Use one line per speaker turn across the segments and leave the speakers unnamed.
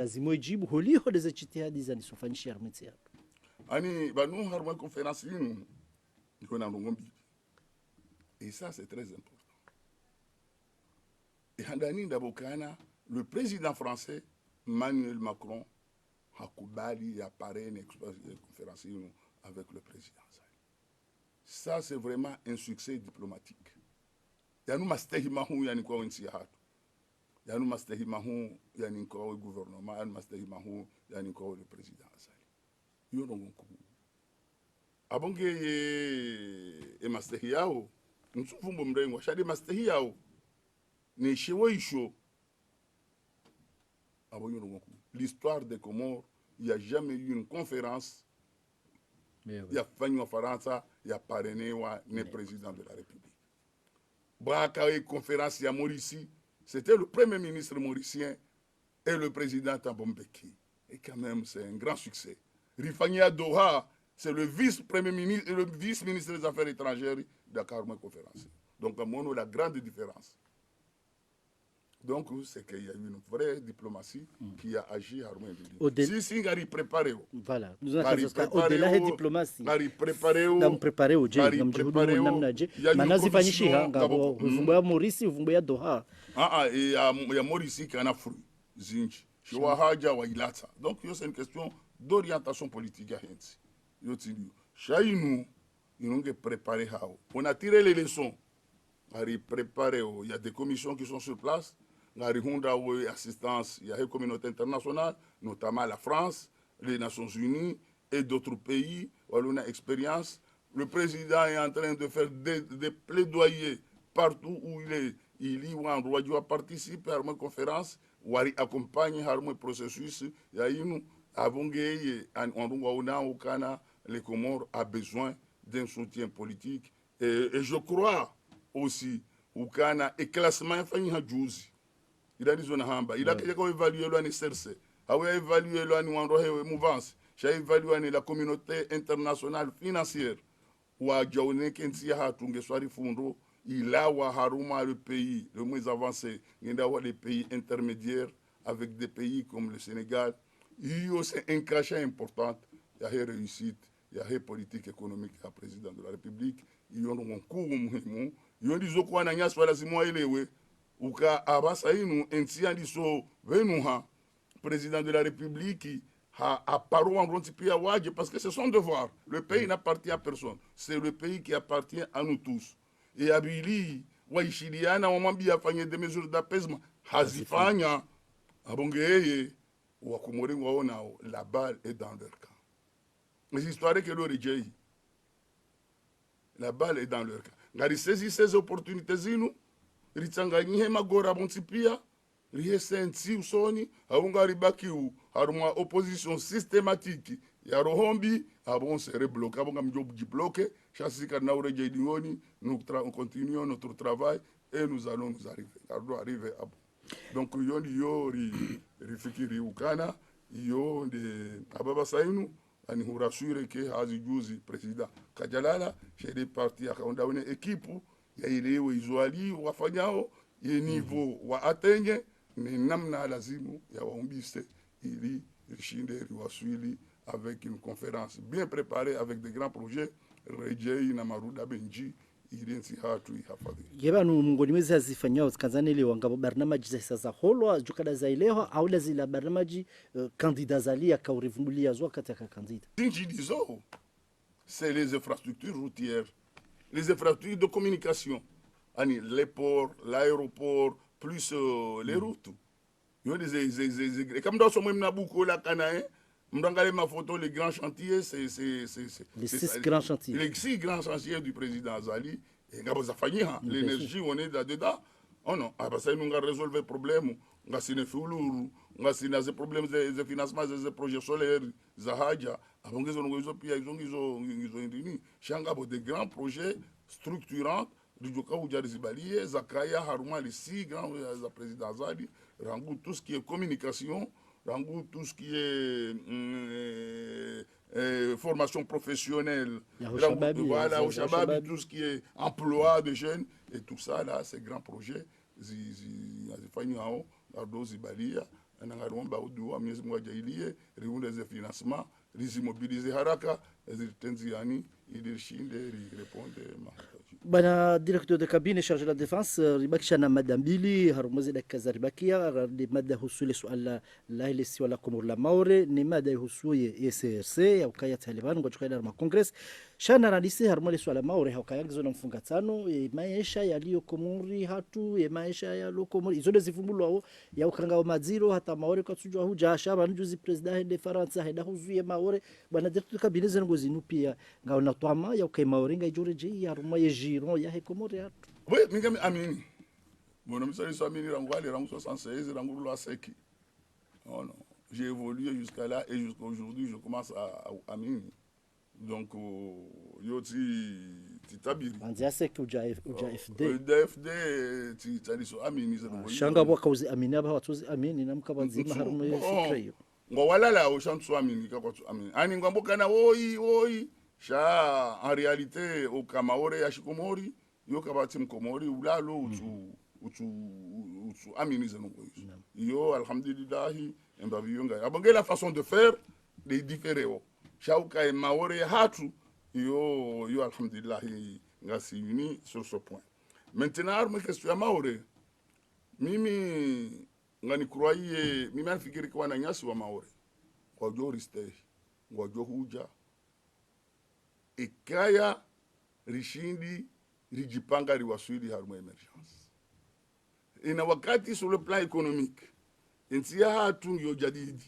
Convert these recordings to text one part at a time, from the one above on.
lazima ijibu holiho leze jitihadi za nisofanyisha armezi yako
ani banu harma conférence yinu iko na ndongo mbili et ça c'est très important et handani ndabokana le président français Emmanuel Macron hakubali ya parrainer conférence yinu avec le président. Ça c'est vraiment un succès diplomatique. Yanu mastehi mahu yani kwa wensi hatu. Yanu mastehi mahu yani kwa gouvernement, yanu mastehi mahu yani kwa le président Azali. Yo ndongo kubu. Abonge e mastehi yao, nsufumbo mrengo, shadi mastehi yao, ni shewo isho. Abonge ndongo kubu. L'histoire des Comores, il n'y a jamais eu une conférence. Il y a fait une conférence, il y a parrainé le président de la République. Braka et conférence à Mauricie, c'était le premier ministre mauricien et le président Thabo-Mbeki. Et quand même, c'est un grand succès. Rifania Doha, c'est le vice-premier ministre et le vice-ministre des Affaires étrangères de la conférence. Donc, à mon la grande différence. Donc, c'est qu'il y a eu une vraie diplomatie qui a agi à Rouen. Si Ngari préparé.
Voilà. Nous avons au-delà de la diplomatie.
Ngari préparé.
Ngam préparé au Djé. Ngam jihudu namnaje. Manazi fanyishi ha. Ngabo uvumbo ya Maurice, uvumbo ya Doha.
Et il y a Maurice qui en a fruit. Zinch. Chiwa haja wa ilata. Donc, c'est une question d'orientation politique. Chaïnou, ils ont préparé. On a tiré les leçons. Ngari préparé. Il y a des commissions qui sont sur place. Ngari Hunda assistance, il y a une communauté internationale, notamment la France, les Nations Unies et d'autres pays où on a expérience. Le président est en train de faire des plaidoyers partout où il est. Il y a un endroit où il participe à une conférence, où il accompagne un processus. Il y a une les Comores a besoin d'un soutien politique. Et je crois aussi au Ghana et classement il a dit il a évalué le CRC, il a évalué le mouvance, il a évalué la communauté internationale financière. Il a le pays le moins avancé, il y a les pays intermédiaires avec des pays comme le Sénégal. Il y a un cachet important, il y a une réussite, il y a une politique économique à président de la République, il y a un cours, il y a des quoi n'a Uka abasainu entia diso venuha président de la République a parou en rontipia wadje parce que c'est son devoir. Le pays n'appartient à personne. C'est le pays qui appartient à nous tous. Et abili waishiliana wamambi afanye des mesures d'apaisement. Hazifanya abongeye wakumori waona la balle est dans leur camp. Les histoires que l'origine. La balle est dans leur camp. Ngari saisi ces opportunités zinu ritsanganyihe magora bontipia rihe sensi usoni aunga ribaki haruma opposition systématique ya rohombi abon sere bloqué abonga mjob bloqué chasika na ureje dioni nous continuons notre travail et nous allons nous arriver à bon. Donc yo rifikiri ukana yo de ababa sainu ani hurasure ke hazi juzi président Kajalala chez des partis akaunda une équipe ya ilewe izoali wafanyao ye niveau wa atenye ni namna lazimu ya waumbise ili rishinde riwaswili avec une conférence bien préparée avec des grands projets rejei na maruda benji ilinsi hatu ihafadhi
yeba mungoni mwezi azifanyao zikazanele wangabo barnamaji za sasa holo jukada za ileho au lazila barnamaji candidat zali akaurivumbulia zwa kataka candidat
tinji dizo c'est les infrastructures routières, les infrastructures de communication, les ports, l'aéroport, plus les routes. Comme dans ce même Nabucco, la Canaïen, ma photo, les grands chantiers, c'est
les 6 grands chantiers.
Les 6 grands chantiers du président Azali. Et l'énergie, on est là-dedans. Oh non, ça nous a résolu le problème. On a signé des problèmes de financement des projets solaires, Zahaja. Ils ont des grands projets structurants. Zakaya, Haruma, les 6 grands présidents Azali, Rangou, tout ce qui est communication, Rangou, tout ce qui est formation professionnelle, voilà, au Shabab, tout ce qui est emploi de jeunes, et tout ça, là, ces grands projets, nangaromba udua Mwenyezi Mungu ajailie riunde ze financement rizimobilize haraka zitenziani ili rishinde rireponde mahitaji.
Bwana directeur de cabinet chargé de la défense ribakisha na mada mbili harumwezi dakika za ribakia ni mada husule suala la ile si wala komor la maure ni mada husuye ECRC ya ukaya Taliban kwa chukua na congress shana radisi harumwezi suala maure haukayangizo na mfungatano maisha yaliyo komori hatu maisha ya lokomori izo zifumbulwa ya ukanga wa maziro hata maure kwa tujua huja shaba njuzi president de France heda huzuye maure bwana directeur de cabinet zengo zinu pia ngaona twama ya ukay maure ngajore je harumwezi ya hekomori hatu.
Oui, mingami amini. Bon, je suis amini rangwali rangu 76 rangu la seki. Oh non, j'ai évolué jusqu'à là et jusqu'à aujourd'hui je commence à amini. Donc yoti titabiri.
Anzia seki uja FD.
Uja FD titaliso amini zero.
Shanga bwa kauzi amini aba watuzi amini na mkabanzima harumu fikra hiyo.
Ngwala la o chantu amini kwa tu amini. Ani ngwamboka na oi sha en réalité au Kamaore ya shikomori yo kabati mkomori ulalo utu aminize nongo yo alhamdulillah mbaviyonga abonge la façon de faire des différents sha uka maore hatu yo alhamdulillah ngasi uni sur ce point. Maintenant arme question ya maore mimi ngani croyez mimi nafikiri kwa na nyasi wa maore kwa joriste kwa johuja ikaya rishindi rijipanga riwaswili haruma emergence. Ina wakati sur le plan économique intia hatu yo jadidi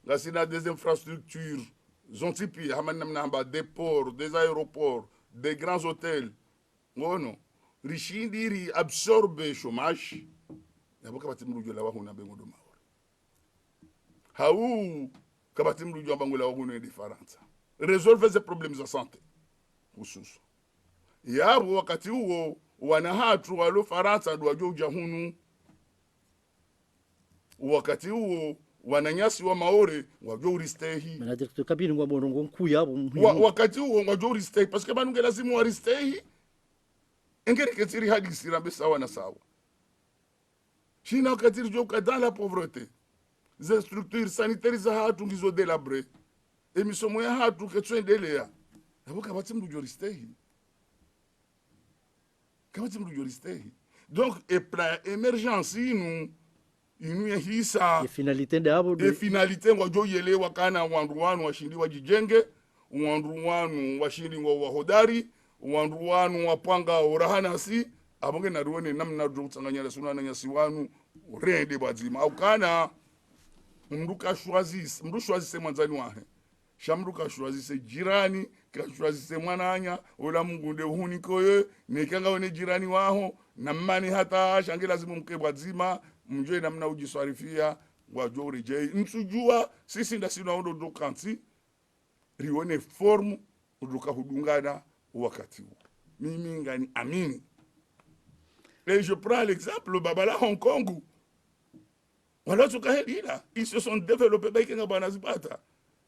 ngasina des infrastructures zontipi hamana mnamba des ports, des aéroports, des grands hôtels ngono rishindi ri absorbe chômage yaboka batimrujo la wahuna bengo do mawore hau kabatimrujo ambangula wahuna de Faransa résolve ces problèmes de santé hususu yabo wakati huo wana hatu walo Faransa ndo wajoja hunu wakati huo wananyasi wa maore wajoristehi
na directeur kabini ngwa borongo nkuu yabo
wakati huo wajoristehi parce que banunge lazima waristehi engeri ketiri hadisi rambe sawa na sawa China wakati joka dans la pauvreté les structures sanitaires za hatu ngizo délabrées emisomo ya hatu ketwendelea abuka batimdu joristehi kabatimdu joristehi donc et plan émergence inu ya hisa
ya finalité ndabo
de finalité ngojo yele wakana wanduwanu washindi wajijenge wanduwanu washindi wa hodari wanduwanu wapanga urahanasi abonge naruone namna ndo tsanganya sunana nyasi wanu rende bazima au kana mnduka choisir mwanzani wahe shamru ka choisir jirani ka choisir mwananya ola mungunde huni koye nekanga one jirani waho namani hata shangi lazima mkebwa zima mjwe namna ujiswarifia wajo rejei msujua sisi ndasina ondo do kanti rione formu uduka hudungana wakati huo mimi ngani amini. Et je prends l'exemple babala Hong Kong. Voilà ce qu'il là. Ils se sont développés avec Banazibata.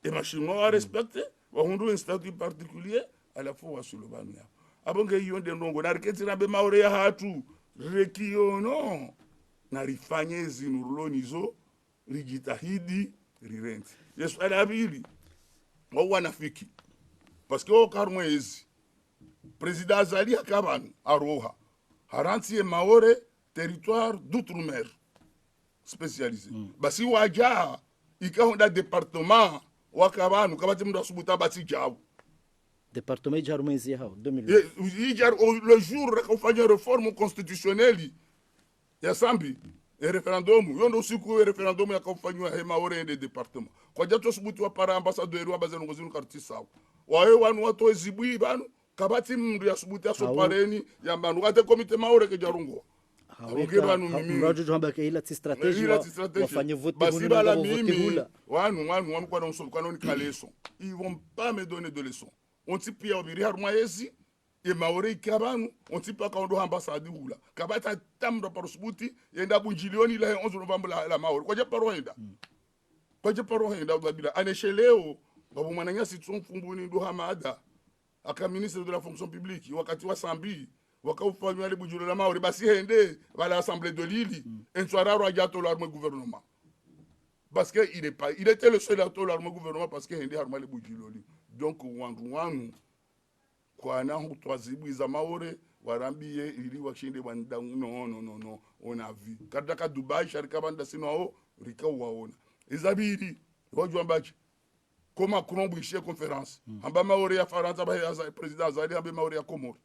Et les Chinois ont respecté, ont un statut particulier à la fois sur le Bania. Abonge yon de ndongo na riketi na be maore ya hatu rekio no na rifanye zinurulonizo rijitahidi rirenti. Yesu alabili wanafiki parce que au karmwezi président Azali akabanu aroha haranti maore territoire d'outre-mer spécialisé basi waja ikahonda département wakabanu kabati mndo subuta basi jawo
département jarumezi hao 2000
le jour qu'on fait une réforme constitutionnelle ya sambi et référendum yondo siku référendum ya kufanywa hema ore de département kwa jato subuti wa para ambassadeur wa bazeno ngozinu karti sawa wae wanu watu ezibui banu kabati mndu ya subuti ya sopareni ya manu kate komite maore ke jarungo
mraju jomba ke ila stratégie wafanye vote
basi bala mimi wanu kwa na msomo kanoni kaleso ils vont pas me donner de leçons on tipi ya obiri haruma yesi e maore ikabanu on tipi ka ndo ambassade hula kabata tamdo par subuti yenda bunjilioni la 11 novembre la maore kwa japaro henda bila anesheleo babu mananya sitson fumbuni ndo hamada aka ministre de la fonction publique wakati wa sambi wakaufanywa ale bujulo la maore basi hende bala assemblée de Lili en soiraro ajato l'armée gouvernement parce que il était le seul acteur de gouvernement parce que hindi harma le bujiloli. Donc wandu kwa na hutwazibu za maore warambie ili washinde banda no on a vu kadaka Dubai sharika banda sino rika waona izabiri wajua mbachi koma kurombuishie conference amba maore ya Faransa ba ya president Azali amba maore ya Komoro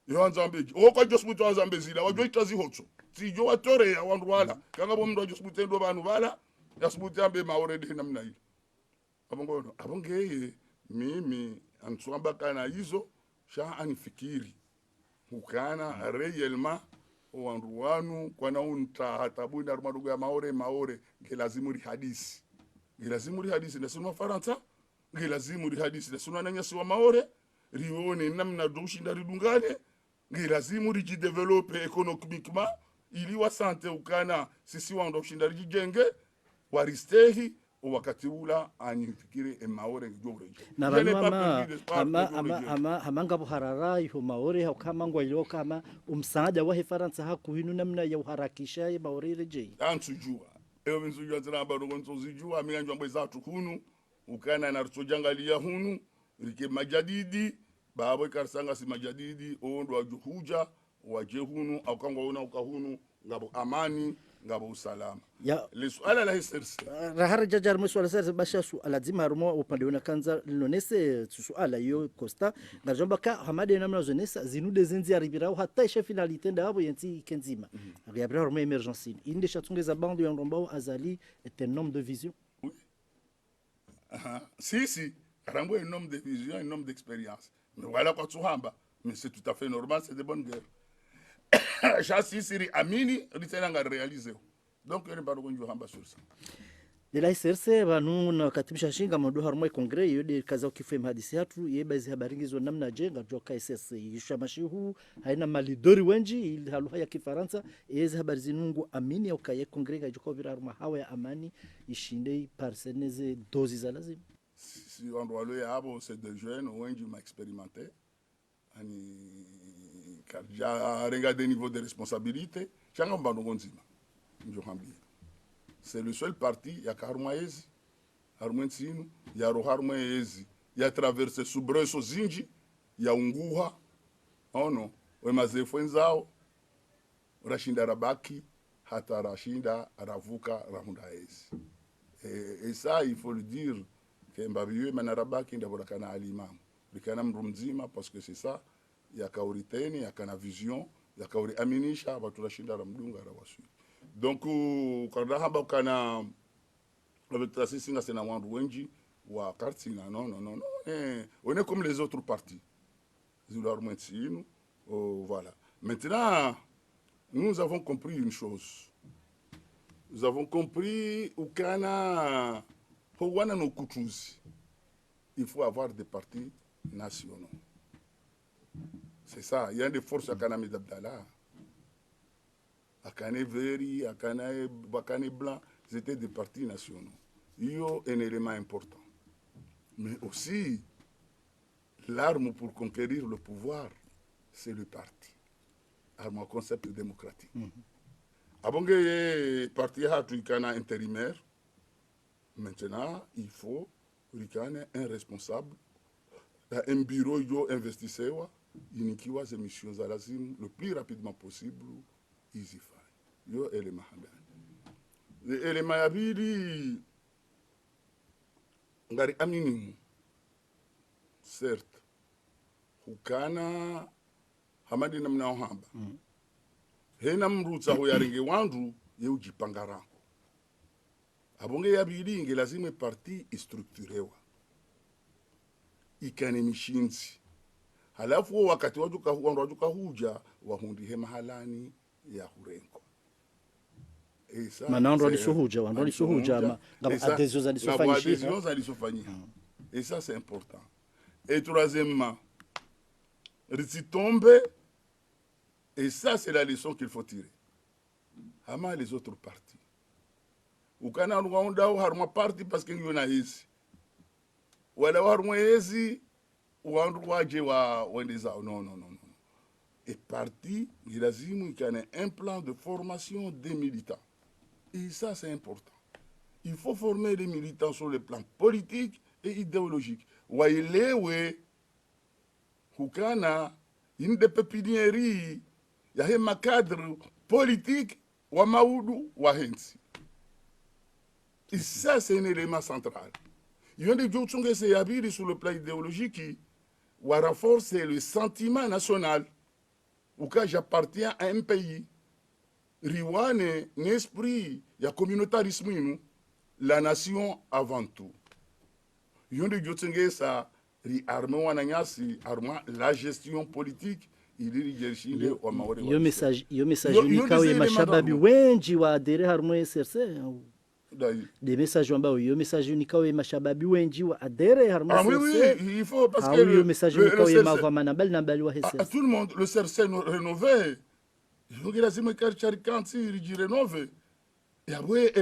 yo nzambeji okwa josbuto nzambezila wajua itazi hotso tijo watore ya wandu wala kanga bomndo josbuto ndo banu bala yasbuto ambe maore de namna ile abongeye mimi answamba kana hizo sha anifikiri ukana réellement wandu wanu kwana unta hatabunda armadugo ya maore ngelazimu ri hadisi na sunu Faransa ngelazimu ri hadisi na sunu nanyasi wa maore rione namna doshinda ridungane ngelazimu ri develope économiquement ili wasante ukana sisi wando shinda rijenge waristehi wakati ula anifikire maore ngijore
na hamanga buharara iho maore hakama ngwailo kama umsaada wa Faransa hakuhinu namna ya uharakisha maore reje
ansujua eyo msujua tena bado gonzojua mianjwa mbeza tukunu ukana na rutojangalia hunu rike majadidi babo karsanga si majadidi ondo wajuhuja waje hunu akangwa una ukahunu ngabo amani ngabo usalama
ya
liswala la hisirsi
rahara jajar mswala sasa basha suala zima harumo upande una kanza linonese suala yo costa ngajomba ka hamade namna zonesa zinude zinzi aribirao hata isha finalite ndabo yenti kenzima aribira harumo emergency inde chatungeza bando ya ndombao Azali est un homme de vision.
Oui. Si Karambo est un homme de vision, un homme d'expérience, mais voilà quoi tuhamba, mais c'est tout à fait normal, c'est de bonne guerre. Chassi siri amini ritenanga réaliser. Donc il bado kunjua hamba sur ça.
De la SRC banu na katibisha shinga modo harmo kongre yode kaza ukifema hadisi hatu yebazi habaringizo namna jenga joka SRC yishamashihu haina malidori wenji ili haluha ya Kifaransa yezi habari zinungu amini ya ukaye kongre ga joko vira harmo hawa ya amani ishinde parseneze dozi za lazima.
Si on doit le abo c'est des jeunes wenji ma expérimenté ani karja renga des niveaux de responsabilité changa mbando nzima njohambi. C'est le seul parti ya Harmaezi, Harmensinu, ya Roharmaezi, ya traverse Subreso Zinji, ya Unguha, ono, wemazefu wenzao, Rashinda Rabaki, hata Rashinda Ravuka Rahundaezi. Et ça, il faut le dire, que Mbabiwe Manarabaki ndabolakana alimamu. Likana mrumzima, parce que c'est ça, ya kauriteni, ya kana vision, ya kauri aminisha, watu Rashinda Ramdunga Rawasui. Donc quand hamba kana avec Tracy Singa c'est na wandu wenji wa kartina non on est comme les autres partis zilor mwensinu voilà maintenant nous avons compris une chose nous avons compris ukana powana no kutuzi il faut avoir des partis nationaux c'est ça il y a des forces à Kanami d'Abdallah Akane Veri, Akane Blanc, c'était des partis nationaux. Il y a un élément important. Mais aussi, l'arme pour conquérir le pouvoir, c'est le parti. Arme au concept démocratique. Avant que le parti ait un intérimaire, maintenant, il faut un responsable, un bureau investisseur, il y a des émissions à l'azim le plus rapidement possible. Easy fine. Yo elema habari. Elema ya pili ngari aminimu. Certes. Hukana hamadi namna ohamba. Hena mrutsa huyaringe wandu ye ujipangarango. Abonge ya pili inge lazima parti istrukturewa. Ikane mishinzi. Halafu wakati wajuka huja wahundi hema halani ya hurengo.
Manando alisuhuja, adhésions
alisofanyia. Et ça c'est important. Et troisièmement, Rititombe, et ça c'est la leçon qu'il faut tirer. Hama les autres partis. Ukana rwanda harma parti parce que yona hizi. Wala harma hizi wandu waje wa wendeza non. Et parti, il a un plan de formation des militants. Et ça, c'est important. il faut former des militants sur le plan politique et idéologique. Wailewe hukana inde pepinieri ya hema cadre politique wa maudu wa hensi. Et ça, c'est un élément central. Il y a des gens qui se habillent sur le plan idéologique qui renforcent le sentiment national. Ou quand j'appartiens à un pays, Riwane, l'esprit, il y a communautarisme, la nation avant tout. Il y a des gens qui ça, la gestion politique,
iyo message unikawe mashababi wengi wa adere harmo SRC des messages ambao iyo message unikawe mashababi wengi wa adere harmo SRC.
Oui, il faut parce que
le message unikawe mavama nambali wa SRC.
Tout le monde le CRC rénové. Il lazima karcharikanti rénové. Et après,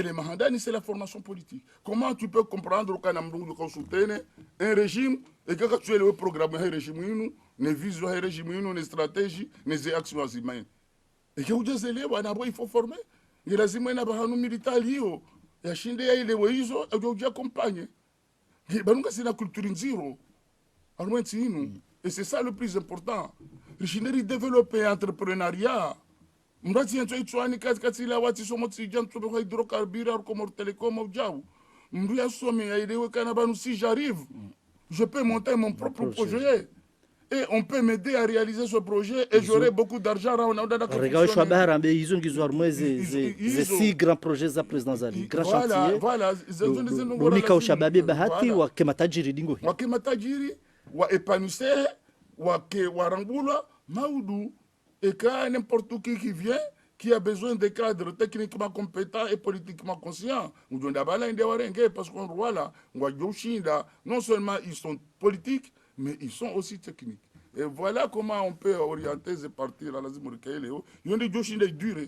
c'est la formation politique. Comment tu peux comprendre qu'on soutient un régime et que tu es le programme un régime, une vision un régime, une stratégie, une action humaine. Et que vous dites, il faut former. Il y a des militaires liés. Il y a des gens qui accompagnent. C'est la culture zéro. Et c'est ça le plus important. Le développer l'entrepreneuriat. Mrati yanto itwani katikati la wati somo tijan to be hydrocarbures comme télécom au diaw. Mru ya somi ya idewe kana banu si j'arrive, je peux monter mon propre projet. Et on peut m'aider à réaliser ce projet et j'aurai beaucoup d'argent on a dans
regarde je bahara mbe hizo ngizwa mwezi ze si grand projets za président Zali grand chantier.
Voilà,
unika ushababe bahati wa kematajiri dingo.
Wa kematajiri wa épanouisseur wa ke warangula maudu. Et quand n'importe qui vient, qui a besoin de cadres techniquement compétents et politiquement conscients, parce qu'on voit là, non seulement ils sont politiques, mais ils sont aussi techniques. Et voilà comment on peut orienter ces partis à la Zimurikaï. Il y a des gens qui durent.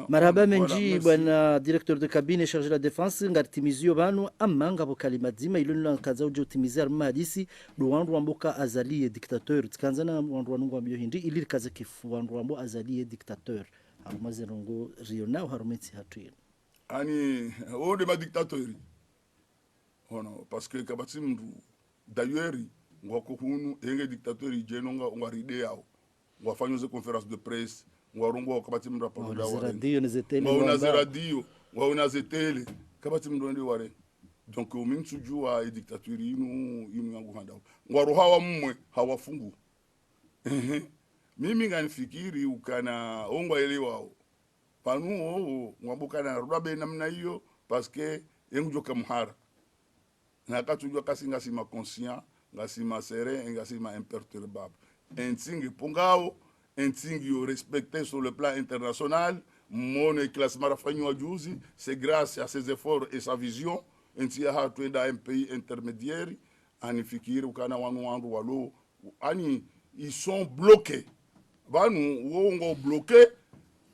Marhaba menji bwana directeur de cabinet chargé de la défense ngatimizio banu amanga bokalimadzima ilonla kaza uje utimizar madisi duwandu amboka azali dictateur tkanzana wandu wanungu ambyo hindi ili kaza kifu wandu ambo azali dictateur arumazerongo riona harumetsi hatuye
ani o de ma dictateur ono parce que kabati mndu d'ailleurs ngoko hunu enge dictateur jenonga ngwaride yao ngwafanyoze conférence de presse ngwarungo kabati mndu apoda wa
radio nezetele
ngwa radio ngwa zetele kabati mndu ndi ware donc uminsuju wa dictature inu yangu handa ngwaru hawa mmwe hawafungu mimi nganifikiri ukana ongwa elewa panu ngwabukana rubabe namna hiyo parce que yengujoka muhara na katujwa kasinga sima conscient ngasima serein ngasima imperturbable ensingi pungao ensingi respecté sur le plan international mon classement rafanywa juzi c'est grâce à ses efforts et sa vision entia hatu da un pays intermédiaire anifikiri ukana wanu walo ani ils sont bloqués banu wongo bloqué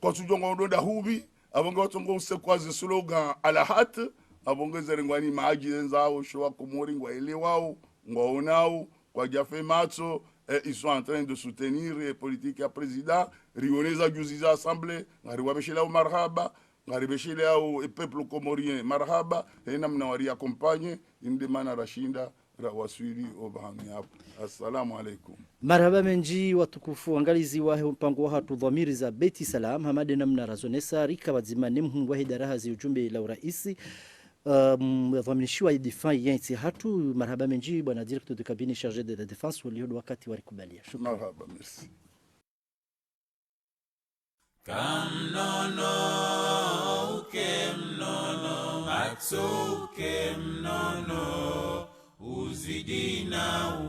quand tu dongo da hubi abongo tongo se kwazi slogan ala hat abongo zerengwani maji nzao shwa komori ngwa elewao ngwaonao kwa jafe matso ils sont en train de soutenir les politiques à président rioneza juziza assemblée ngari wabeshela marhaba ngari beshela au peuple comorien marhaba ena mnawari accompagner indemana rashinda waswili obahani hapo. Assalamu alaikum.
Marhaba menji watukufu angalizi wa mpango wa hatu dhamiri za Beti Salam hamade namna razonesa rika wazimane mhungu wa hidaraha zi ujumbe la uraisi dhaminishiwa defense yanti hatu. Marhaba menji bwana directeur de cabinet chargé de la défense waliodo wakati warikubalia.
Marhaba, merci.
Kamnono ukemnono atso ukemnono uzidina